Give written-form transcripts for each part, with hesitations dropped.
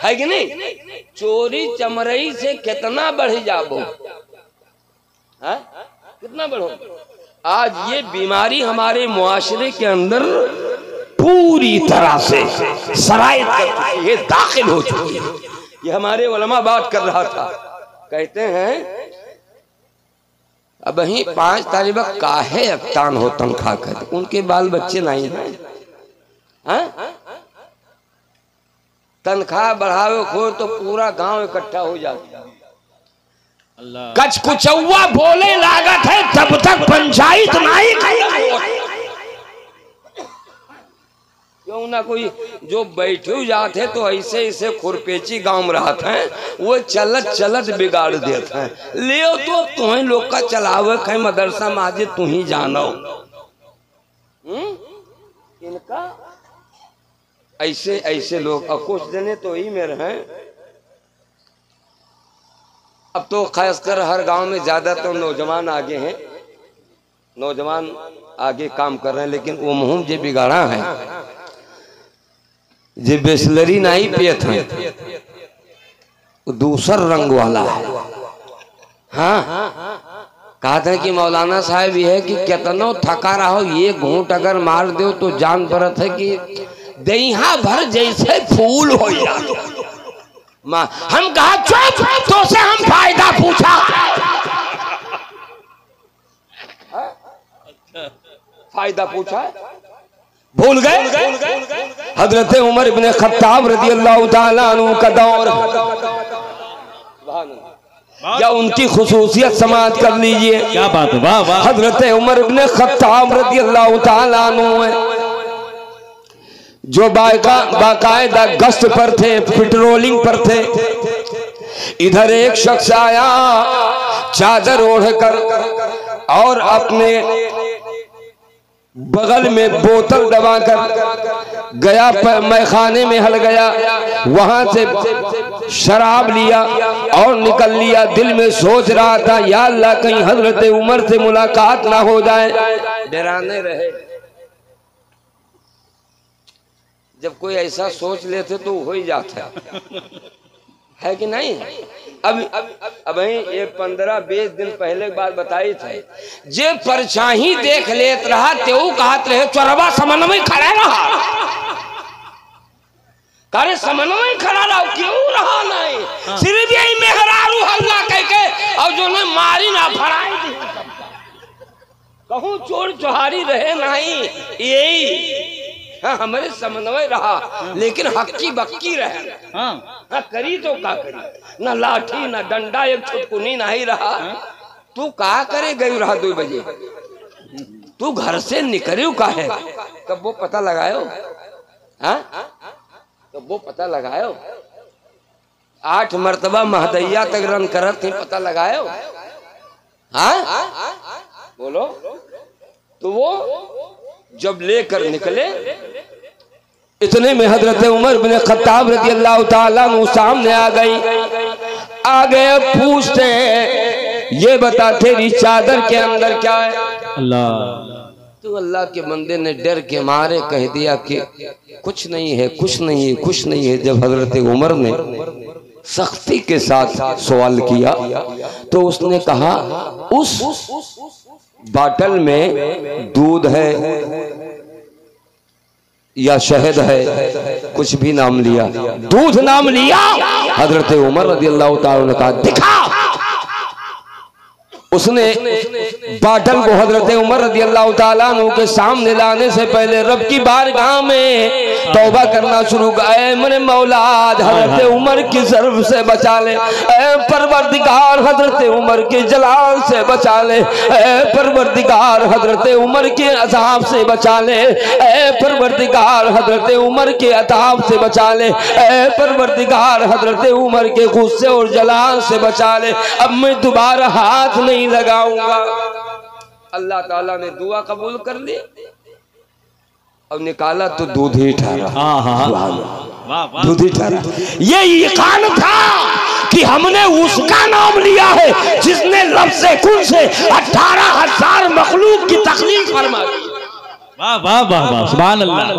है कि नहीं? चोरी चमरई से कितना बढ़ जाबो, कितना बढ़ो। आज ये बीमारी हमारे मुआशरे के अंदर पूरी तरह से सरायत कर चुकी है, दाखिल हो चुकी है। ये हमारे उलमा बात कर रहा था, कहते हैं अब वही 5 तालिबा काहे अक्तान हो तनख्वाह कर, उनके बाल बच्चे नहीं हैं, तनख्वाह बढ़ावे खो तो पूरा गांव इकट्ठा हो जाता है। कच कुचौआ बोले लागत है तब तक पंचायत नहीं क्यों ना कोई जो बैठे जाते तो ऐसे ऐसे खुरपेची गांव में रहते हैं, वो चलत चलत बिगाड़ देते हैं। ले तो तुम्हें लोग का चलावे कहीं मदरसा माजिद तू ही जानो, इनका ऐसे ऐसे लोग। अब कुछ दिने तो ही में रहे, अब तो खासकर हर गांव में ज्यादा तो नौजवान आगे हैं, नौजवान आगे काम कर रहे हैं। लेकिन वो मुंह जो बिगाड़ा है, जो बिस्लरी नहीं पियत है, वो दूसर रंग वाला है। हाँ, कहा था कि मौलाना साहब ये है कि कितना थका रहो, ये घूंट अगर मार दो तो जान पड़त है कि दहिया भर जैसे फूल हो जाए। हम कहा चुप, तो से हम फायदा पूछा, फायदा पूछा, भूल गए। हजरत उमर इब्ने खत्ताब रज़ियल्लाहु ताला अन्हु का दौर या उनकी खुसूसियत समाज कर लीजिए। क्या बात है, वाह वाह। हजरत उमर इब्ने खत्ताब रज़ियल्लाहु ताला अन्हु है जो बाकायदा गश्त पर थे, पेट्रोलिंग पर थे। इधर एक शख्स आया चादर ओढ़कर और अपने बगल में बोतल दबाकर गया, मैखाने में हल गया, वहां से शराब लिया और निकल लिया। दिल में सोच रहा था या अल्लाह कहीं हजरत उमर से मुलाकात ना हो जाए, डराने रहे। जब कोई ऐसा सोच लेते तो हो ही जाता है कि नहीं? अब ये 15-20 दिन पहले बात बताई थे, जे परछाही देख लेत रहा तेऊ कहत रहे चोरबा समन्वय खड़ा रहा, करे समन्वय खड़ा रहा, क्यों रहा नहीं? सिर्फ यही मेहरारू हल्ला कह के और जो ने मारी ना फड़ाई दी, कहूँ चोर चोहारी रहे नहीं, यही हाँ हमारे समन्वय रहा, लेकिन हक्की बक्की रहे। हाँ करी तो का करी, न लाठी न डंडा, एक छुटकुनी नहीं रहा। तू का करे गई रहा 2 बजे, तू घर से निकलियो का है, कब वो पता लगायो? हाँ कब वो पता लगायो? 8 मर्तबा महदैया तक रन करत थी, पता लगायो? हाँ बोलो। तो वो जब लेकर निकले, इतने में हजरत उमर बिन खत्ताब रज़ियल्लाहु ताला अन्हु सामने आ गए। पूछते हैं ये बता तेरी चादर के अंदर क्या है? अल्लाह। तो अल्लाह के बंदे ने डर के मारे कह दिया कि कुछ नहीं है, कुछ नहीं है, कुछ नहीं है। जब हजरत उमर ने सख्ती के साथ सवाल किया तो उसने कहा उस बाटल में दूध है या शहद है, कुछ भी नाम लिया, दूध नाम लिया। हजरत उमर रज़ियल्लाहु ताला ने कहा दिखा। उसने बाटल को हजरत उमर रज़ियल्लाहु ताला अन्हु के सामने लाने से पहले रब की बारगाह में तौबा करना शुरू किया। मेरे मौला हजरत उमर की ज़र्फ से बचा ले, ऐ परवरदिगार हजरत उमर के जलाल से बचा ले, ऐ परवरदिगार हजरत उमर के अज़ाब से बचा ले, ऐ परवरदिगार हजरत उमर के अताब से बचा ले, ऐ परवरदिगार हजरत उमर के गुस्से और जलाल से बचा ले। अब मैं दोबारा हाथ नहीं लगाऊंगा। अल्लाह ताला ने दुआ कबूल कर ली और निकाला तो दूध ही ठहरा। दूध ही ठहरा। ये यकीन था कि हमने उसका नाम लिया है जिसने रब से कुल से 18,000 मखलूक की तखलीक फरमा दी। वाह वाह वाह वाह, सुभान अल्लाह।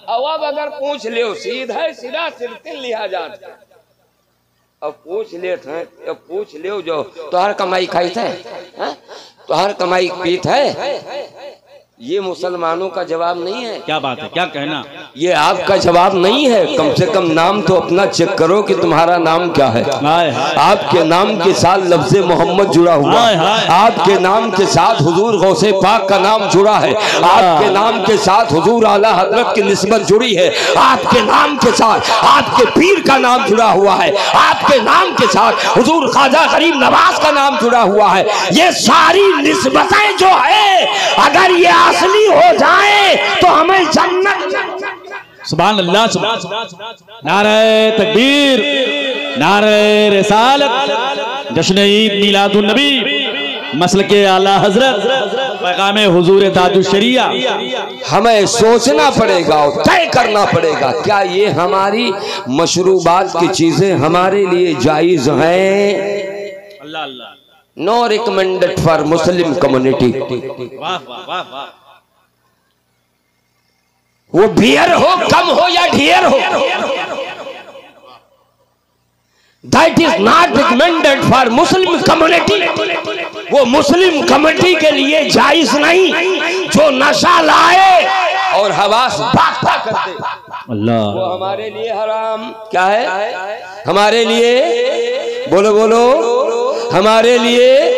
अब अगर पूछ लियो सीधा सीधा सिरतिन लिया जाता, अब पूछ लेते हैं, अब पूछ लियो जो तोहर कमाई खाई थे, तोहर कमाई पीत है, ये मुसलमानों का जवाब नहीं है। क्या बात है, क्या कहना, ये आपका जवाब नहीं है। कम से कम नाम तो अपना चेक करो कि तुम्हारा नाम क्या है। आपके नाम के साथ लफ्ज मोहम्मद जुड़ा हुआ है, आपके नाम के साथ हुजूर गौसे पाक का नाम जुड़ा है, आपके नाम के साथ हुजूर आला हजरत की निस्बत जुड़ी है, आपके नाम के साथ आपके पीर का नाम जुड़ा हुआ है, आपके नाम के साथ हुजूर ख्वाजा गरीब नवाज का नाम जुड़ा हुआ है। ये सारी निस्बतें जो है अगर ये असली हो जाए तो हमें जन्नत। सुभान अल्लाह, नारे तकबीर, नारे रिसालत, जश्न ईद मिलादुन नबी, मसलके आला हजरत, पैगामे हुजूर ताजुश शरिया। हमें सोचना पड़ेगा और तय करना पड़ेगा क्या ये हमारी मशरूबात की चीजें हमारे लिए जायज हैं। अल्लाह अल्लाह। No recommended for Muslim community. वाह वाह वाह वाह। वो बियर हो, कम हो या ढेर हो, that is not recommended for Muslim community. वो मुस्लिम कम्युनिटी के लिए जायज नहीं। जो नशा लाए और हवास बागता कर दे, अल्लाह, वो हमारे लिए हराम। क्या है हमारे लिए? बोलो बोलो, हमारे लिए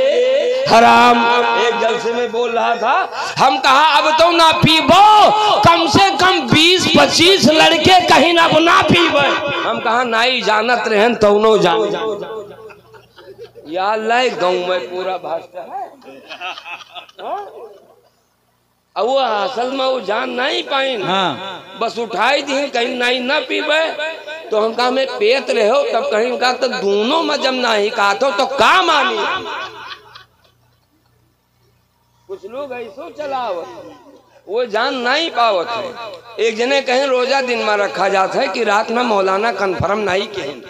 हराम। एक जलसे में बोल रहा था, हम कहा अब तो ना पीबो, कम से कम 20-25 लड़के कहीं ना ना पीबे। हम कहा नाई जानत रहे तो नो जान या अल्लाह गाँव में पूरा भाषा है। अब वो असल में वो जान नहीं पाई, बस उठाई दी कहीं नाई ना पीबे। तो हम कहा मैं पेत रहे हो, तब कहीं कहा तो दोनों में जब नहीं कहा तो काम आनी। कुछ लोग ऐसो चलावत, वो जान नहीं पावत है। एक जने कहीं रोजा दिन में रखा जाता है कि रात में मौलाना कन्फर्म नहीं कहें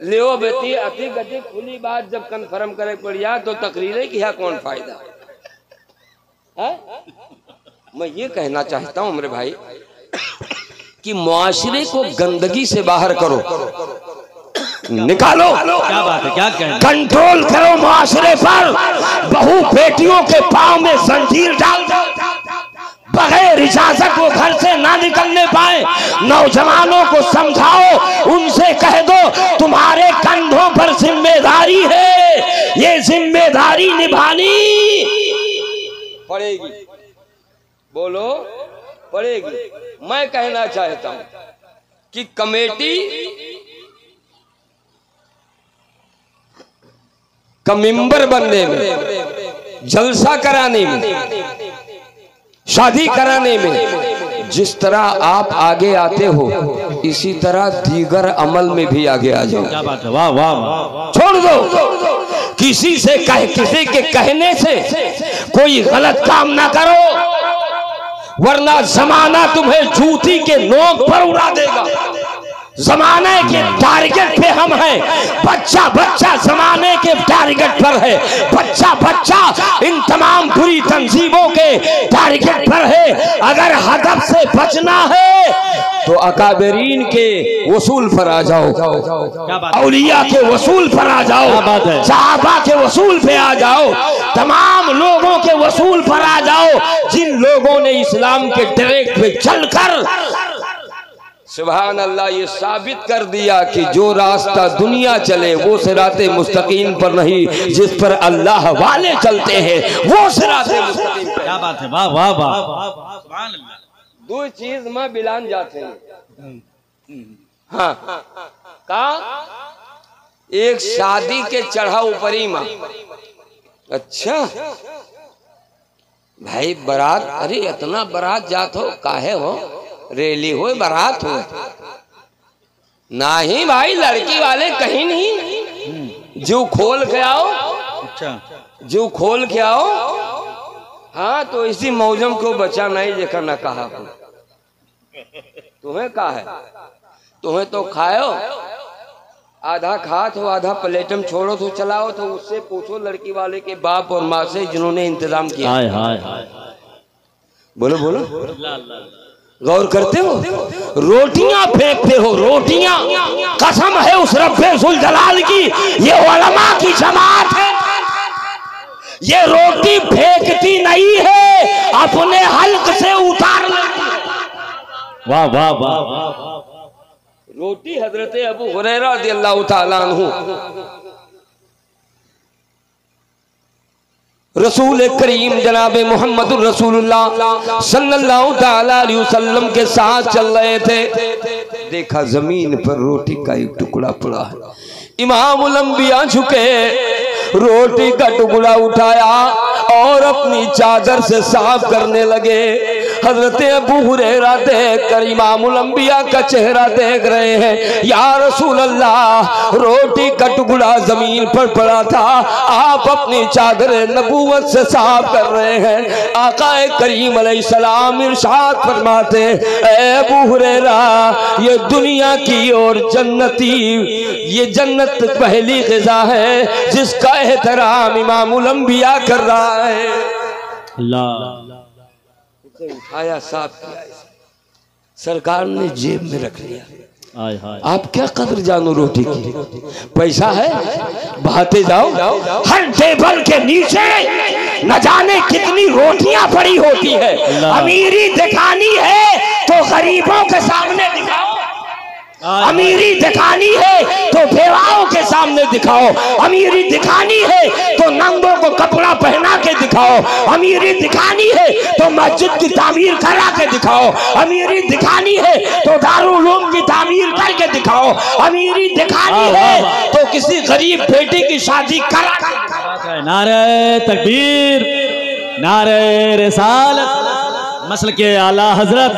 ले बेटी अति गति खुली बात जब कन्फर्म करे पड़िया तो तकरीरें किया कौन फायदा है? मैं ये कहना चाहता हूँ मेरे भाई कि मुआशरे को गंदगी से बाहर करो, निकालो। क्या बात है, क्या कहना, कंट्रोल करो मुआशरे पर। बहू बेटियों के पांव में जंजीर डाल दो, बगैर इजाजत वो घर से ना निकलने पाए। नौजवानों को समझाओ, उनसे कह दो तुम्हारे कंधों पर जिम्मेदारी है, ये जिम्मेदारी निभानी पड़ेगी। बोलो पड़ेगी। मैं कहना चाहता हूं कि कमेटी का मेंबर बनने में, जलसा कराने में, शादी कराने में जिस तरह आप आगे आते हो, इसी तरह दीगर अमल में भी आगे आ जाओ। क्या बात है, वाह वाह वाह। छोड़ दो, किसी से किसी के कहने से कोई गलत काम ना करो, वरना जमाना तुम्हें जूती के नोक पर उड़ा देगा। जमाने के टारगेट पे हम हैं, बच्चा बच्चा जमाने के टारगेट पर है, बच्चा बच्चा इन तमाम बुरी तंजीमों के टारगेट पर है। अगर हदफ से बचना है तो अकाबरीन के वसूल पर आ जाओ, औलिया के वसूल पर आ जाओ, सहाबा के वसूल पे आ जाओ, तमाम लोगों के वसूल पर आ जाओ जिन लोगों ने इस्लाम के डायरेक्ट पे चलकर सुभान अल्लाह ये साबित कर दिया कि जो रास्ता दुनिया चले वो सिराते मुस्तकीम पर नहीं, जिस पर अल्लाह वाले चलते हैं वो सिराते मुस्तकीम पर। क्या बात है, वाह वाह वाह। दो चीज में बिलान जाते हैं। हाँ का एक शादी के चढ़ा ऊपरी में, अच्छा भाई बारात, अरे इतना बारात जात हो काहे हो, रैली हो बारात हो, नहीं भाई लड़की वाले कहीं नहीं, जो खोल के आओ। अच्छा, जो खोल के आओ। हाँ तो इसी मौजम को बचा नहीं देखा न कहा को। तुम्हें कहा है, तुम्हें तो खाओ, आधा खा तो आधा प्लेटम छोड़ो तो चलाओ, तो उससे पूछो लड़की वाले के बाप और माँ से जिन्होंने इंतजाम किया। हाय हाय हाय। बोलो बोलो, गौर करते हो? रोटियां फेंकते हो, रोटियां। कसम है उस रब्बे जुल जलाल की, ये उलमा की जमात है। ये रोटी फेंकती नहीं है, अपने हल्क से उतार लेती है। वाह वाह वाह। रोटी हजरत अबू हुरैरा रज़ियल्लाहु ताला अन्हु रसूल करीम जनाब मोहम्मद रसूलुल्लाह सल्लल्लाहु ताला अलैहि वसल्लम के साथ चल रहे थे। देखा जमीन पर रोटी का एक टुकड़ा पड़ा है। इमामुल अंबिया झुके, रोटी का टुकड़ा उठाया और अपनी चादर से साफ करने लगे। हजरत अबू हुरैरा देख कर इमामुल अंबिया का चेहरा देख रहे हैं। या रसूल अल्लाह, रोटी का टुकड़ा जमीन पर पड़ा था, आप अपनी चादर नबूवत से साफ कर रहे हैं। आकाए करीम अलैहिस्सलाम इरशाद फरमाते, ऐ अबू हुरैरा, ये दुनिया की और जन्नती, ये जन्नत पहली ग़िज़ा है जिसका एहतराम इमामुल अंबिया कर रहा है। अल्लाह उठाया, साफ किया, सरकार ने जेब में रख लिया। हाय हाय। आप क्या कदर जानो रोटी की? पैसा है, बहाते जाओ। हर टेबल के नीचे न जाने कितनी रोटियां पड़ी होती है। अमीरी दिखानी है तो गरीबों के सामने दिखाओ, अमीरी दिखानी है तो बेवाओं के सामने दिखाओ, अमीरी दिखानी है तो नंगों को कपड़ा पहना के दिखाओ, अमीरी दिखानी है तो मस्जिद की तामीर करा के दिखाओ, अमीरी दिखानी है तो दारुल उलूम की तामीर करके दिखाओ, अमीरी दिखानी है तो किसी गरीब बेटी की शादी करा के। नारे तकबीर, नारे रिसालत, मसल के आला हजरत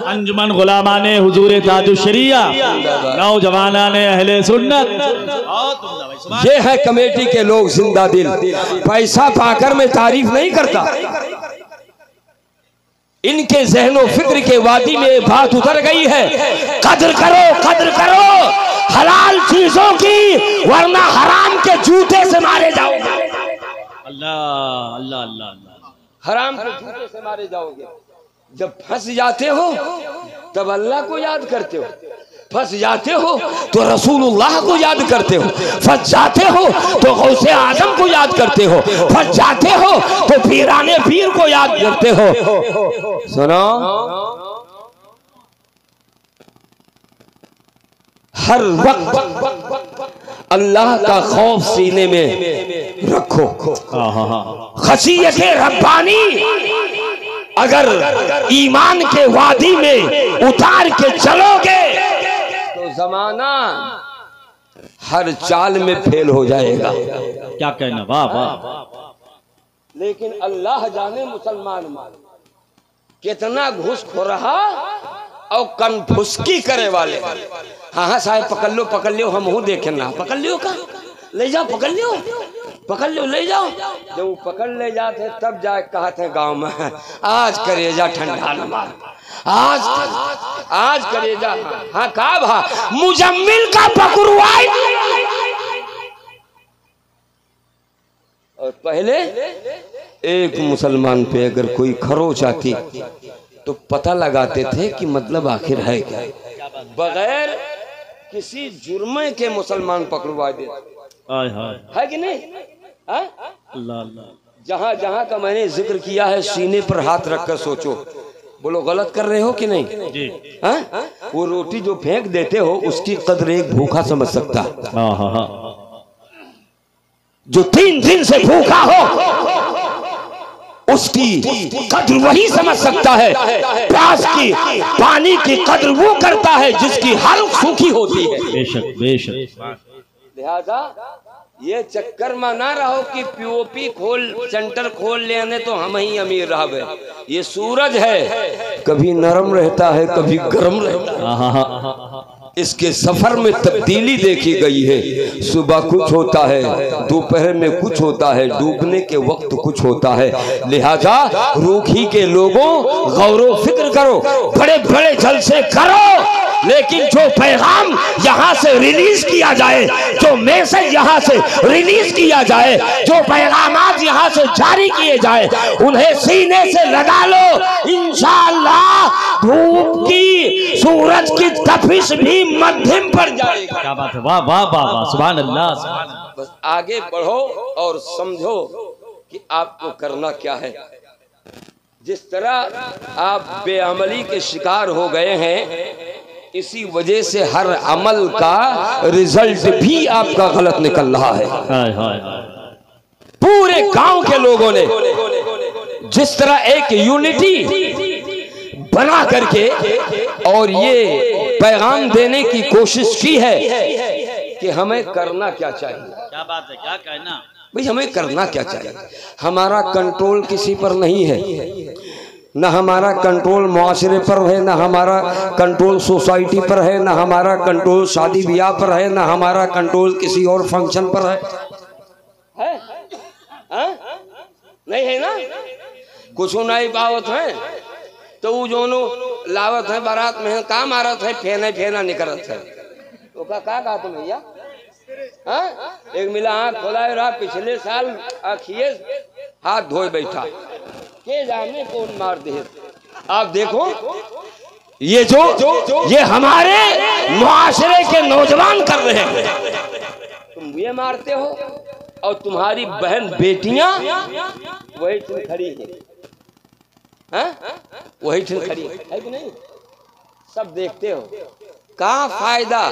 अंजुमन गुलामाने हुजूर ताजुश शरिया, नौजवानाने अहले सुन्नत। ये है कमेटी के लोग जिंदा दिल। पैसा पाकर मैं तारीफ नहीं करता, इनके ज़हनो फिक्र के वादी में बात उतर गई है। कद्र करो, कद्र करो हलाल चीजों की, वरना हराम के जूते से मारे जाओगे। अल्लाह अल्लाह अल्लाह, हराम के जूते से मारे जाओगे। जब फंस जाते हो तब अल्लाह को याद करते हो, फंस जाते हो तो रसूलुल्लाह को याद करते हो, फंस जाते हो तो गौसे आजम को याद करते हो, फंस जाते हो तो पीराने पीर को याद करते हो। सुनो, हर वक्त अल्लाह का खौफ सीने में रखो। खशियत रब्बानी अगर ईमान के वादी में उतार के चलोगे तो जमाना हर चाल में फेल हो जाएगा। क्या कहना, वाह वाह। लेकिन अल्लाह जाने मुसलमान कितना घुस खो रहा और कनफुसकी करे वाले। हाँ हाँ साहब पकड़ लो, पकड़ लो, हम हूँ देखे ना, पकड़ लियो का, ले जाओ, पकड़ लियो, पकड़ लो, ले जाओ। जब वो पकड़ ले जाते तब जाए कहते गांव में, आज करेजा ठंडा न मार, आज करेजा। हाँ का भा मुजम्मिल का पकड़वाई। और पहले एक मुसलमान पे अगर कोई खरोच आती तो पता लगाते थे कि मतलब आखिर है क्या। बगैर किसी जुर्मे के मुसलमान पकड़वा देते है कि नहीं? अल्लाह अल्लाह। जहां जहां का मैंने जिक्र किया है सीने पर हाथ रखकर सोचो, बोलो गलत कर रहे हो कि नहीं जी? वो रोटी जो फेंक देते हो उसकी कदर एक भूखा समझ सकता है। जो 3 दिन से भूखा हो उसकी कद्र वही समझ सकता है। प्यास की पानी की कद्र वो करता है जिसकी हल्क सूखी होती है। बेशक बेशक। लिहाजा ये चक्कर में ना रहो कि पीओपी सेंटर खोल लेने तो हम ही अमीर रहे। ये सूरज है, कभी नरम रहता है कभी गर्म रहता है। इसके सफर में तब्दीली देखी गई है। सुबह कुछ होता है, दोपहर में कुछ होता है, डूबने के वक्त कुछ होता है। लिहाजा रूखी के लोगों गौर व फिक्र करो, बड़े बड़े जलसे करो, लेकिन जो पैगाम यहाँ से रिलीज किया जाए, जो मैसेज यहाँ से रिलीज किया जाए, जो पैगामात यहाँ से जारी किए जाए, उन्हें सीने से लगा लो। इंशाअल्लाह धूप की, सूरज की तपिश भी मध्यम पर जाएगी। क्या बात है, वाह वाह वाह वाह, सुभान अल्लाह, सुभान अल्लाह। बस आगे बढ़ो और समझो कि आपको करना क्या है। जिस तरह आप बेअमली के शिकार हो गए हैं, इसी वजह से हर अमल का रिजल्ट भी आपका गलत निकल रहा है। हाय हाय हाय। पूरे गांव के लोगों ने जिस तरह एक यूनिटी बना करके और ये पैगाम देने की कोशिश की है कि हमें करना क्या चाहिए। क्या बात है, क्या कहना भाई, हमें करना क्या चाहिए। हमारा कंट्रोल किसी पर नहीं है, न हमारा कंट्रोल मुआशरे पर है, न हमारा कंट्रोल सोसाइटी पर है, न हमारा कंट्रोल शादी ब्याह पर है, न हमारा कंट्रोल किसी और फंक्शन पर है? नहीं है ना। कुछ नई बावत है तो वो जोनो लावत है बारात में का मारत है, फेना फेना निकलत है। तो का कहा तुम भैया? एक मिला आँख खोला रहा, पिछले साल आखिए हाथ धोए बैठा, के जाने कौन मार दे। आप देखो ये जो ये हमारे मुआशरे के नौजवान कर रहे हैं। तुम ये मारते हो और तुम्हारी बहन बेटियां वही खड़ी है, वही खड़ी है कि नहीं? सब देखते हो। का फायदा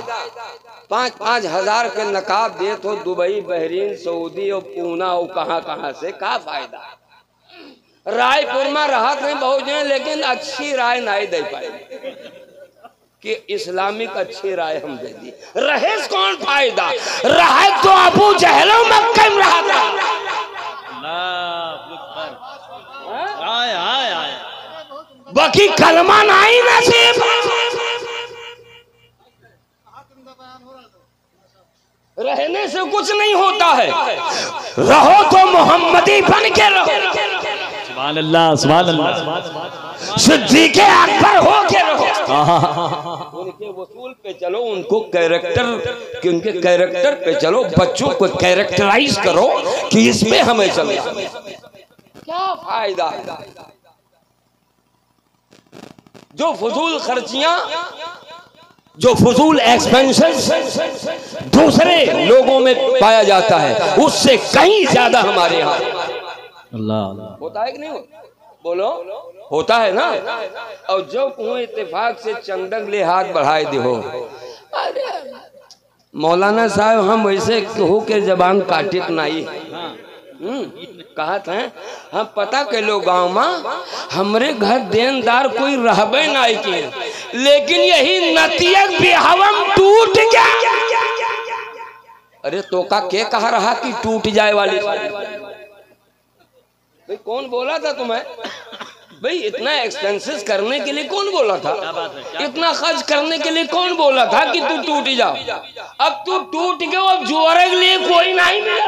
5-5 हजार के नकाब दे तो दुबई, बहरीन, सऊदी और पूना और कहाँ से का फायदा। रायपुर में राहत नहीं बहुत जन, लेकिन अच्छी राय नहीं दे पाए कि इस्लामिक अच्छी राय हम दे दी। रहे कौन फायदा, रहे तो अबू जहलो मक्के में रहा था। बाकी कलमा नहीं नसीब। रहने से कुछ नहीं होता है, रहो तो मोहम्मदी बन के रहो। सुभान अल्लाह, सुभान अल्लाह। सिद्दीक़ अकबर हो के रहो। उनके वसूल पे चलो, उनको कैरेक्टर कि उनके कैरेक्टर पे चलो, बच्चों को कैरेक्टराइज करो कि इसमें हमें चले। क्या फायदा। जो फजूल खर्चियां, जो फजूल एक्सपेंशन दूसरे लोगों में पाया जाता है, उससे कहीं ज्यादा हमारे यहाँ अल्लाह होता है कि नहीं? बोलो, होता है ना। और जो कहूँ इत्तेफाक से चंदन ले हाथ बढ़ाए दे। अरे मौलाना साहब, हम वैसे कहू के जबान काटित नहीं कहा था। हम पता के लोग गाँव में हमरे घर देनदार कोई रहबे नहीं किए, लेकिन यही नतियक बिहावम टूट गया। अरे तो का के कहा रहा कि टूट जाए वाली? भाई कौन बोला था तुम्हें? भाई इतना एक्सपेंसेस करने के लिए कौन बोला था? इतना खर्च करने के लिए कौन बोला था कि तू टूट जाओ? अब तू टूट गया, अब जुआरे के लिए कोई नहीं मिला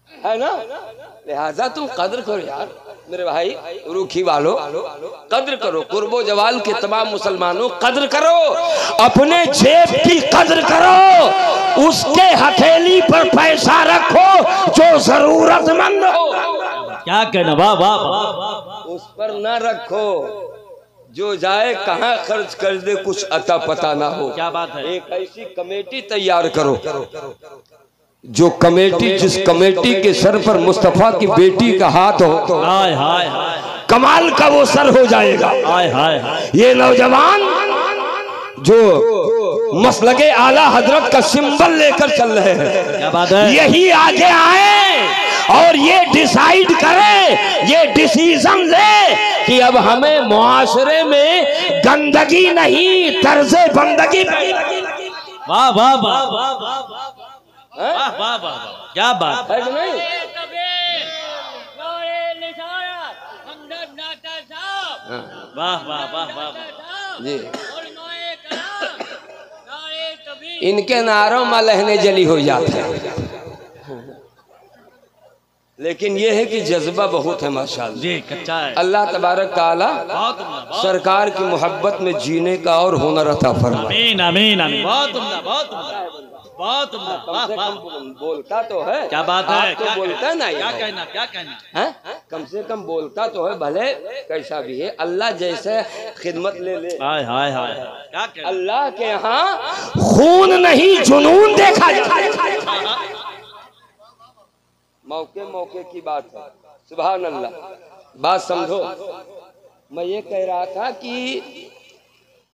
है ना। लिहाजा तुम कदर करो यार मेरे भाई, रूखी वालों, कदर करो। कुर्बो जवाल के तमाम मुसलमानों, कदर करो, अपने जेब की कदर करो। उसके हथेली पर पैसा रखो जो जरूरतमंद हो। क्या कहना, वाह वाह। उस पर ना रखो जो जाए कहाँ खर्च कर दे, कुछ अता पता ना हो। क्या बात है। एक ऐसी कमेटी तैयार करो, जो कमेटी, जिस कमेटी के सर पर मुस्तफा की बेटी का हाथ हो, हाय हाय हाय, कमाल का वो सर हो जाएगा। हाय हाय हाय। ये नौजवान जो मसलके आला हजरत का सिंबल लेकर चल रहे हैं, क्या बात है, यही आगे आए और ये डिसाइड करे, ये डिसीजन ले कि अब हमें मुआशरे में गंदगी नहीं, तर्ज़े बंदगी। वाह वाह वाह वाह वाह वाह वाह, क्या बात है। नहीं वाह वाह वाह वाह जी। इनके नारों में लहने जली हो जाते हैं, लेकिन ये है कि जज्बा बहुत है माशाअल्लाह जी, कच्चा है। अल्लाह तबारक ताला बहुत उम्दा, सरकार की मोहब्बत में जीने का और हुनर अता फरमाए। आमीन आमीन आमीन। बहुत उम्दा, बहुत उम्दा, बहुत उम्दा। वाह वाह, बोलता तो है। क्या बात है, आप तो बोलता है ना, क्या कहना, क्या कहना है? कम से कम बोलता तो है, भले कैसा भी है। अल्लाह जैसे खिदमत ले ले। हाय हाय हाय, क्या कहना। अल्लाह के यहाँ खून नहीं जुनून देखा जाता है। मौके मौके की बात है, सुभान अल्लाह। बात समझो। मैं ये कह रहा था कि